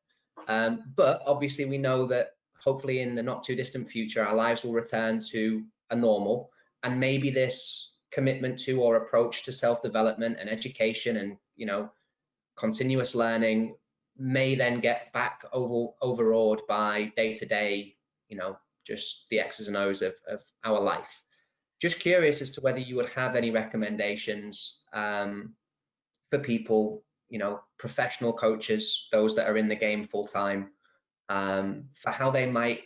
But obviously we know that hopefully in the not too distant future, our lives will return to a normal, and maybe this commitment to or approach to self-development and education and, you know, continuous learning may then get back overawed by day-to-day, you know, just the X's and O's of our life. Just curious as to whether you would have any recommendations for people, you know, professional coaches, those that are in the game full-time, for how they might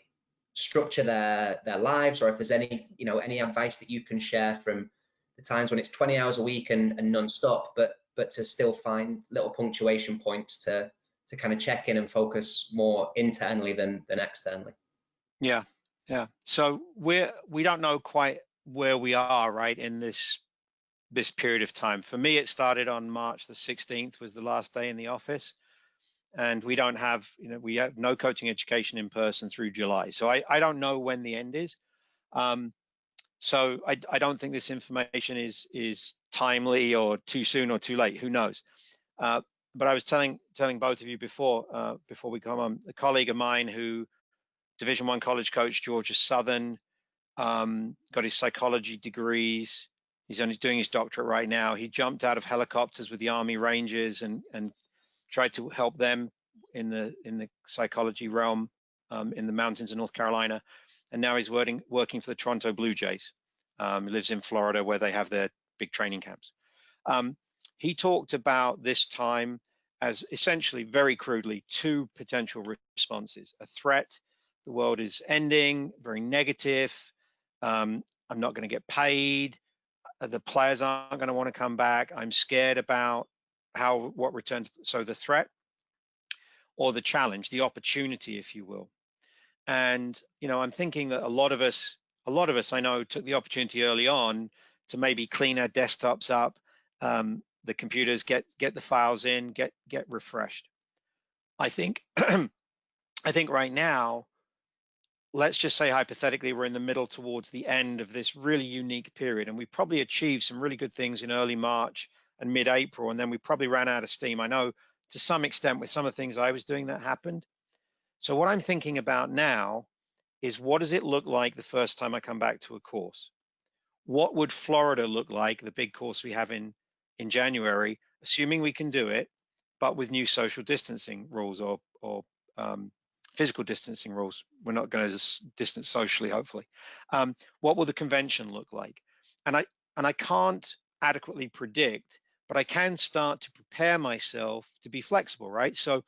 structure their lives, or if there's any, you know, any advice that you can share from the times when it's 20 hours a week and non-stop, but to still find little punctuation points to kind of check in and focus more internally than externally. Yeah. So we don't know quite where we are, right, in this period of time. For me, it started on March the 16th was the last day in the office, and we don't have, you know, we have no coaching education in person through July. So I don't know when the end is. So I don't think this information is timely or too soon or too late. Who knows? But I was telling both of you before we come on, a colleague of mine who Division I college coach, Georgia Southern, got his psychology degrees. He's only doing his doctorate right now. He jumped out of helicopters with the Army Rangers and tried to help them in the psychology realm in the mountains of North Carolina. And now he's working for the Toronto Blue Jays. He lives in Florida, where they have their big training camps. He talked about this time as essentially, very crudely, 2 potential responses: a threat, the world is ending, very negative, I'm not going to get paid, the players aren't going to want to come back, I'm scared about what returns. So the threat, or the challenge, the opportunity, if you will. And, you know, I'm thinking that a lot of us I know took the opportunity early on to maybe clean our desktops up, the computers, get the files in, get refreshed. I think I think right now, let's just say hypothetically we're in the middle towards the end of this really unique period, and we probably achieved some really good things in early March and mid-April, and then we probably ran out of steam. I know to some extent with some of the things I was doing that happened. So what I'm thinking about now is, what does it look like the first time I come back to a course? What would Florida look like, the big course we have in January, assuming we can do it, but with new social distancing rules or physical distancing rules. We're not going to distance socially, hopefully. What will the convention look like? And I can't adequately predict, but I can start to prepare myself to be flexible, right? So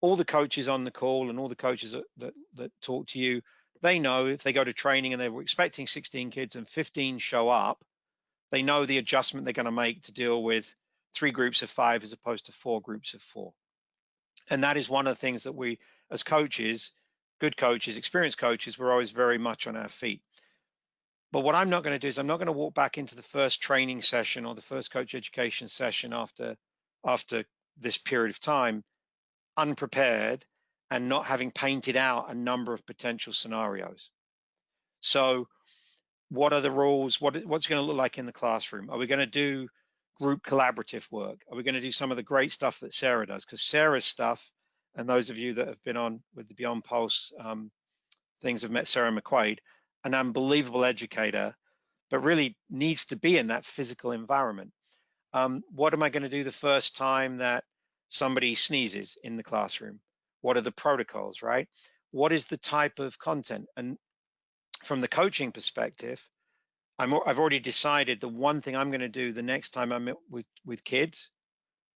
all the coaches on the call and all the coaches that talk to you, they know if they go to training and they were expecting 16 kids and 15 show up, they know the adjustment they're going to make to deal with 3 groups of 5 as opposed to 4 groups of 4. And that is one of the things that we, as coaches, good coaches, experienced coaches, we're always very much on our feet. But what I'm not going to do is I'm not going to walk back into the first training session or the first coach education session after this period of time unprepared and not having painted out a number of potential scenarios. So what are the rules? What's it going to look like in the classroom? Are we going to do group collaborative work? Are we going to do some of the great stuff that Sarah does? Because Sarah's stuff, and those of you that have been on with the Beyond Pulse things have met Sarah McQuaid, an unbelievable educator, but really needs to be in that physical environment. What am I going to do the first time that somebody sneezes in the classroom? What are the protocols, right? What is the type of content? And from the coaching perspective, I've already decided the one thing I'm going to do the next time I'm with kids,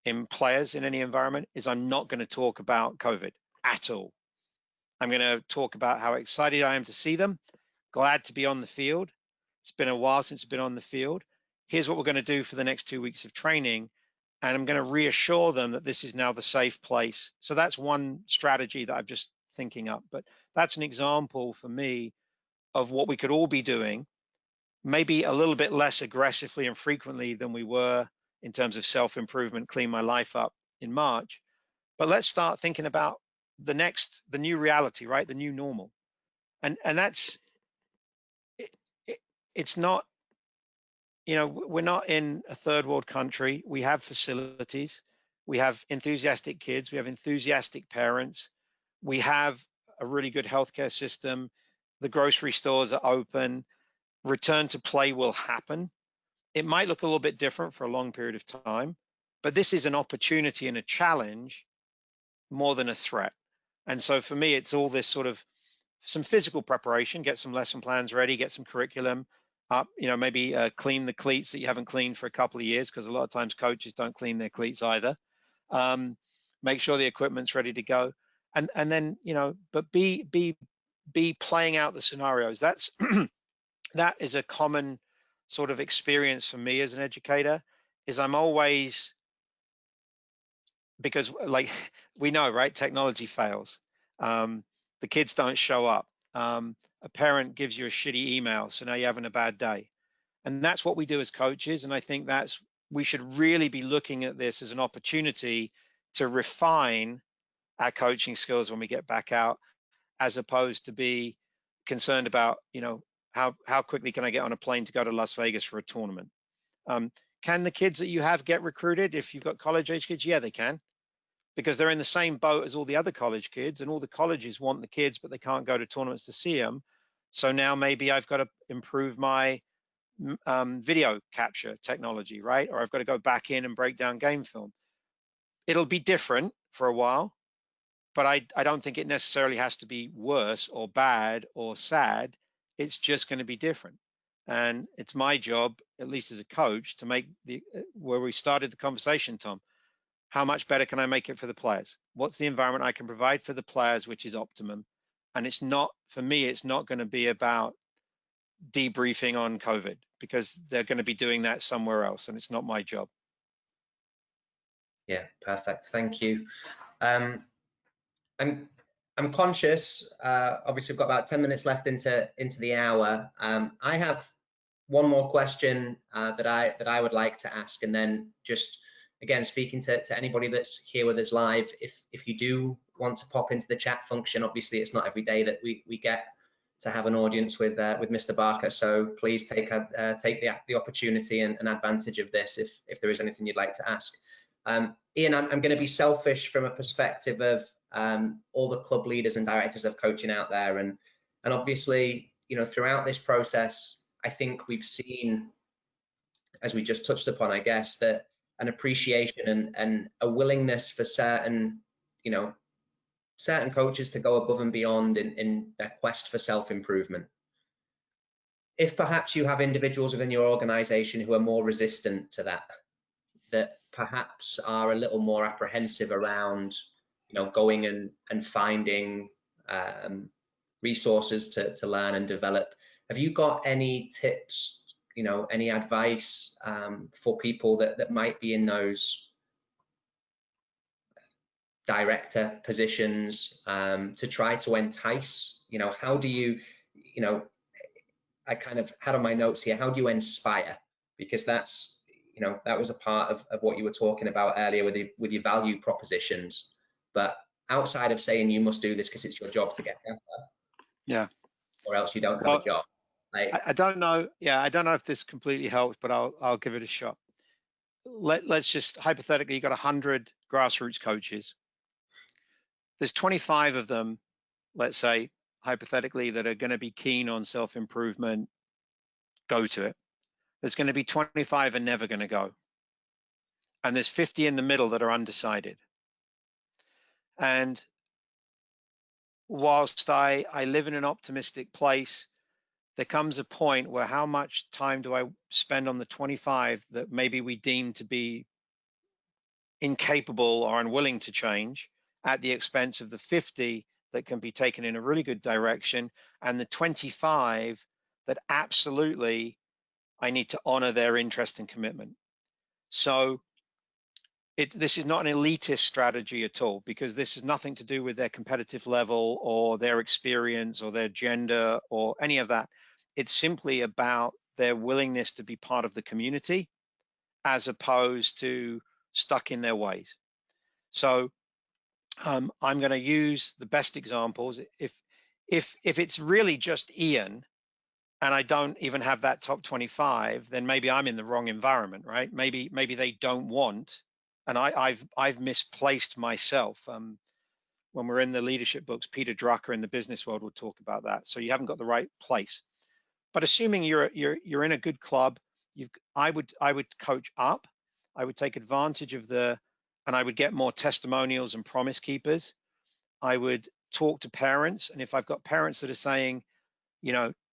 in players in any environment, is I'm not going to talk about COVID at all. I'm going to talk about how excited I am to see them, glad to be on the field. It's been a while since I've been on the field. Here's what we're going to do for the next 2 weeks of training. And I'm going to reassure them that this is now the safe place. So that's one strategy that I'm just thinking up. But that's an example for me of what we could all be doing, maybe a little bit less aggressively and frequently than we were in terms of self-improvement, clean my life up in March. But let's start thinking about the new reality, right? The new normal. And that's, it's not, you know, we're not in a third world country. We have facilities. We have enthusiastic kids. We have enthusiastic parents. We have a really good healthcare system. The grocery stores are open. Return to play will happen. It might look a little bit different for a long period of time, but this is an opportunity and a challenge more than a threat. And so for me, it's all this sort of some physical preparation, get some lesson plans ready, get some curriculum up, you know, maybe clean the cleats that you haven't cleaned for a couple of years, because a lot of times coaches don't clean their cleats either. Make sure the equipment's ready to go. And then, you know, but be playing out the scenarios. That's that is a common sort of experience for me as an educator, is I'm always, because like we know, right, technology fails. The kids don't show up. A parent gives you a shitty email, so now you're having a bad day. And that's what we do as coaches. And I think we should really be looking at this as an opportunity to refine our coaching skills when we get back out, as opposed to be concerned about, you know, how quickly can I get on a plane to go to Las Vegas for a tournament? Can the kids that you have get recruited if you've got college age kids? Yeah, they can, because they're in the same boat as all the other college kids, and all the colleges want the kids, but they can't go to tournaments to see them. So now maybe I've got to improve my video capture technology, right? Or I've got to go back in and break down game film. It'll be different for a while, but I don't think it necessarily has to be worse or bad or sad. It's just going to be different. And it's my job, at least as a coach, to make where we started the conversation, Tom, how much better can I make it for the players? What's the environment I can provide for the players, which is optimum? And it's not, for me, it's not going to be about debriefing on COVID, because they're going to be doing that somewhere else, and it's not my job. Yeah, perfect. Thank you. I'm conscious. Obviously, we've got about 10 minutes left into the hour. I have one more question that I would like to ask, and then just again speaking to anybody that's here with us live. If you do want to pop into the chat function, obviously it's not every day that we get to have an audience with Mr. Barker. So please take the opportunity and advantage of this if there is anything you'd like to ask. Ian, I'm going to be selfish from a perspective of all the club leaders and directors of coaching out there, and obviously, you know, throughout this process, I think we've seen, as we just touched upon, I guess, that an appreciation and a willingness for certain, you know, certain coaches to go above and beyond in their quest for self-improvement. If perhaps you have individuals within your organization who are more resistant to that, that perhaps are a little more apprehensive around, going and finding resources to learn and develop, have you got any tips, any advice for people that might be in those director positions to try to entice? How do you, I kind of had on my notes here, how do you inspire? Because that's, that was a part of what you were talking about earlier with your value propositions. But outside of saying you must do this because it's your job to get better, Yeah, or else you don't have a job. I don't know. Yeah, I don't know if this completely helps, but I'll give it a shot. Let's just hypothetically, you got 100 grassroots coaches. There's 25 of them, let's say hypothetically, that are going to be keen on self-improvement. Go to it. There's going to be 25 are never going to go, and there's 50 in the middle that are undecided. And whilst I live in an optimistic place, there comes a point where how much time do I spend on the 25 that maybe we deem to be incapable or unwilling to change at the expense of the 50 that can be taken in a really good direction, and the 25 that absolutely I need to honor their interest and commitment. So this is not an elitist strategy at all, because this has nothing to do with their competitive level or their experience or their gender or any of that. It's simply about their willingness to be part of the community as opposed to stuck in their ways. So I'm going to use the best examples. If it's really just Ian and I don't even have that top 25, then maybe I'm in the wrong environment, right? Maybe they don't want, and I've misplaced myself. When we're in the leadership books, Peter Drucker in the business world will talk about that. So you haven't got the right place. But assuming you're in a good club, I would coach up. I would take advantage of and I would get more testimonials and promise keepers. I would talk to parents, and if I've got parents that are saying,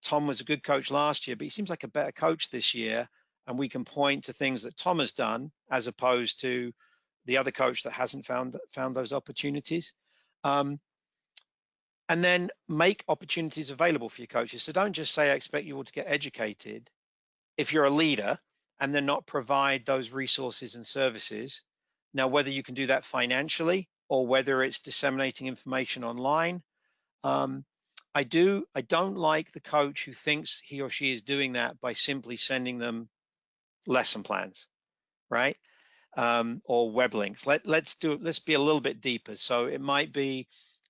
Tom was a good coach last year, but he seems like a better coach this year, and we can point to things that Tom has done as opposed to the other coach that hasn't found those opportunities. And then make opportunities available for your coaches. So don't just say, I expect you all to get educated if you're a leader, and then not provide those resources and services. Now, whether you can do that financially or whether it's disseminating information online, I don't like the coach who thinks he or she is doing that by simply sending them lesson plans, right? Or web links. Let's be a little bit deeper. So it might be,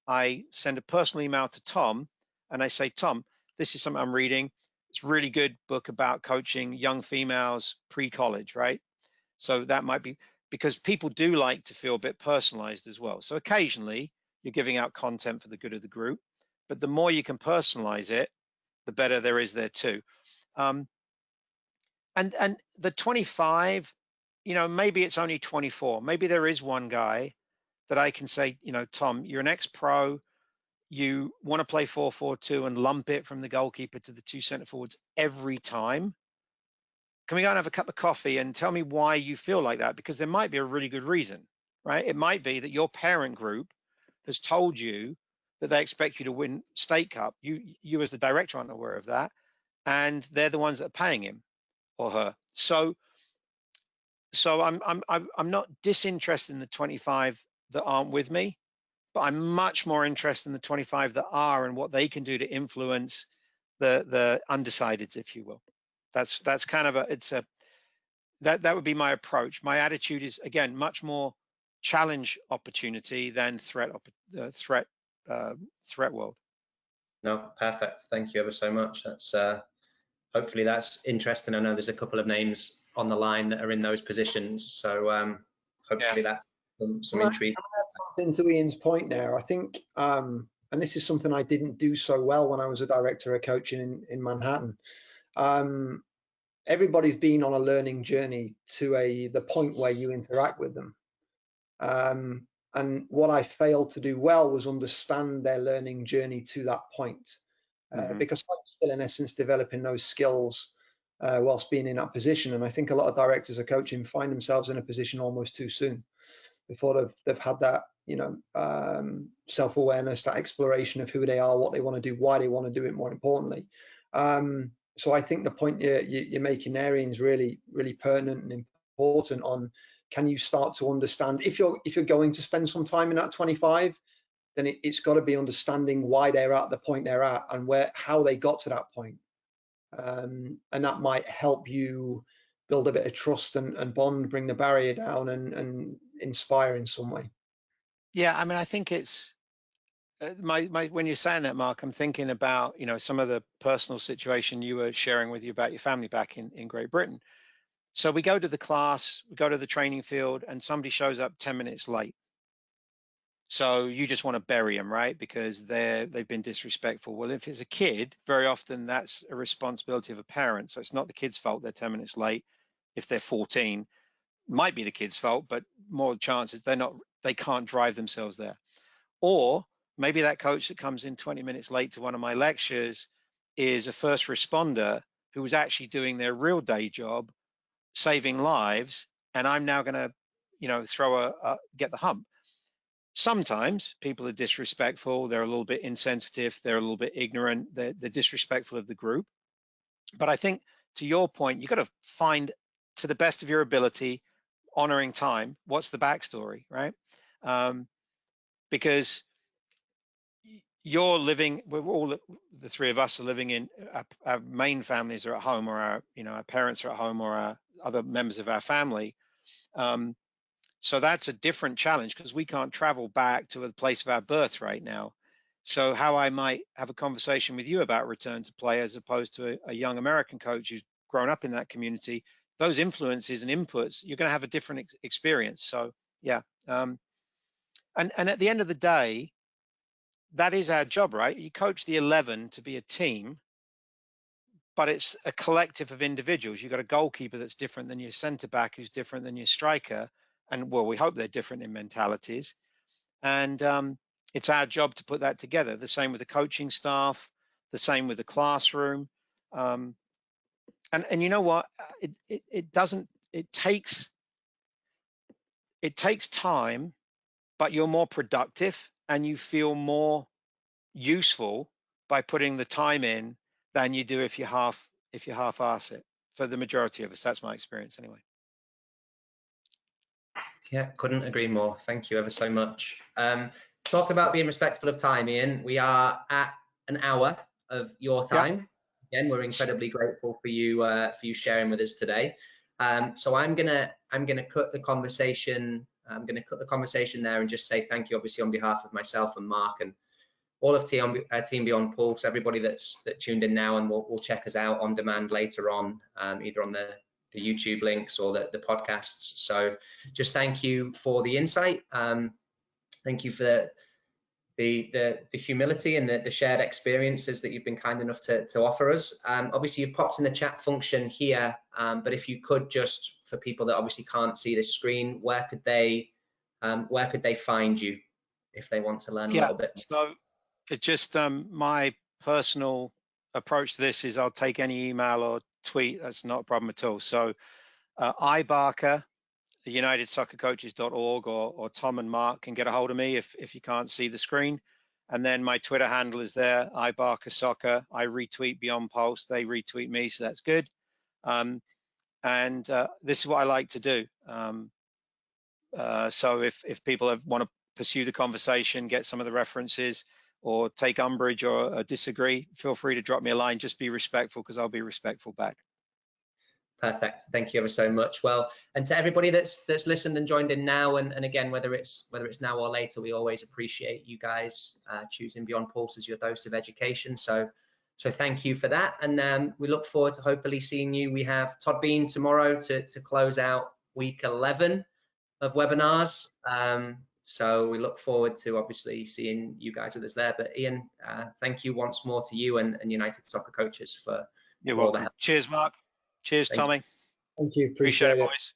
I send a personal email to Tom and I say, Tom, this is something I'm reading. It's a really good book about coaching young females pre-college, right? So that might be, because people do like to feel a bit personalized as well. So occasionally you're giving out content for the good of the group, but the more you can personalize it, the better there is there too. And the 25, maybe it's only 24. Maybe there is one guy that I can say, Tom, you're an ex-pro. You want to play 4-4-2 and lump it from the goalkeeper to the two center forwards every time. Can we go and have a cup of coffee and tell me why you feel like that? Because there might be a really good reason, right? It might be that your parent group has told you that they expect you to win state cup. You as the director aren't aware of that, and they're the ones that are paying him or her. So I'm not disinterested in the 25 that aren't with me, but I'm much more interested in the 25 that are and what they can do to influence the undecideds, if you will. That's kind of that would be my approach. My attitude is, again, much more challenge opportunity than threat world. No, perfect. Thank you ever so much. That's hopefully that's interesting. I know there's a couple of names on the line that are in those positions, so hopefully that's some intrigue. Something to Ian's point there, I think, and this is something I didn't do so well when I was a director of coaching in Manhattan. Everybody's been on a learning journey to the point where you interact with them. And what I failed to do well was understand their learning journey to that point, because I'm still in essence developing those skills whilst being in that position. And I think a lot of directors of coaching find themselves in a position almost too soon before they've had that, self-awareness, that exploration of who they are, what they want to do, why they want to do it, more importantly. So I think the point you're making there, Ian, is really, really pertinent and important on, can you start to understand, if you're going to spend some time in that 25, then it's got to be understanding why they're at the point they're at and how they got to that point. And that might help you build a bit of trust and bond, bring the barrier down, and inspire in some way. Yeah, I mean, I think it's when you're saying that, Mark, I'm thinking about, some of the personal situation you were sharing with you about your family back in Great Britain. So we go to the class, we go to the training field, and somebody shows up 10 minutes late. So you just want to bury them, right? Because they've been disrespectful. Well, if it's a kid, very often that's a responsibility of a parent. So it's not the kid's fault they're 10 minutes late. If they're 14, might be the kid's fault, but more chances they can't drive themselves there. Or maybe that coach that comes in 20 minutes late to one of my lectures is a first responder who was actually doing their real day job, saving lives, and I'm now going to, get the hump. Sometimes people are disrespectful, they're a little bit insensitive, they're a little bit ignorant, they're disrespectful of the group. But I think, to your point, you've got to find, to the best of your ability, honoring time, what's the backstory, right? Because the three of us are living in, our main families are at home, or our parents are at home, or our other members of our family. So that's a different challenge because we can't travel back to the place of our birth right now. So how I might have a conversation with you about return to play as opposed to a young American coach who's grown up in that community, those influences and inputs, you're going to have a different experience. So yeah. And at the end of the day, that is our job, right? You coach the 11 to be a team, but it's a collective of individuals. You've got a goalkeeper that's different than your centre back, who's different than your striker. And well, we hope they're different in mentalities. And it's our job to put that together. The same with the coaching staff, the same with the classroom. And you know what? It takes time, but you're more productive and you feel more useful by putting the time in than you do if you half-ass it. For the majority of us, that's my experience anyway. Yeah, couldn't agree more. Thank you ever so much. Talking about being respectful of time, Ian, we are at an hour of your time. Yeah. Again, we're incredibly grateful for you sharing with us today. So I'm gonna cut the conversation. I'm gonna cut the conversation there and just say thank you, obviously, on behalf of myself and Mark and all of Team Beyond Pulse, everybody that tuned in now and will check us out on demand later on, either on the YouTube links or the podcasts. So just thank you for the insight. Thank you for the humility and the shared experiences that you've been kind enough to offer us. Obviously, you've popped in the chat function here, but if you could, just for people that obviously can't see this screen, where could they find you if they want to learn a little bit more? So it's just my personal approach to this is I'll take any email or tweet. That's not a problem at all. So iBarker, the UnitedSoccerCoaches.org, or Tom and Mark can get a hold of me if you can't see the screen. And then my Twitter handle is there, iBarker Soccer. I retweet Beyond Pulse. They retweet me, so that's good. And this is what I like to do. So if people want to pursue the conversation, get some of the references, or take umbrage or disagree, feel free to drop me a line. Just be respectful, because I'll be respectful back. Perfect. Thank you ever so much. Well, and to everybody that's listened and joined in now, and again, whether it's now or later, we always appreciate you guys choosing Beyond Pulse as your dose of education. So thank you for that, and we look forward to hopefully seeing you. We have Todd Bean tomorrow to close out week 11 of webinars. So we look forward to obviously seeing you guys with us there. But Ian, thank you once more to you and United Soccer Coaches for You're all welcome. the help. Cheers, Mark. Cheers, Tommy. Thank you. Appreciate it, it. boys.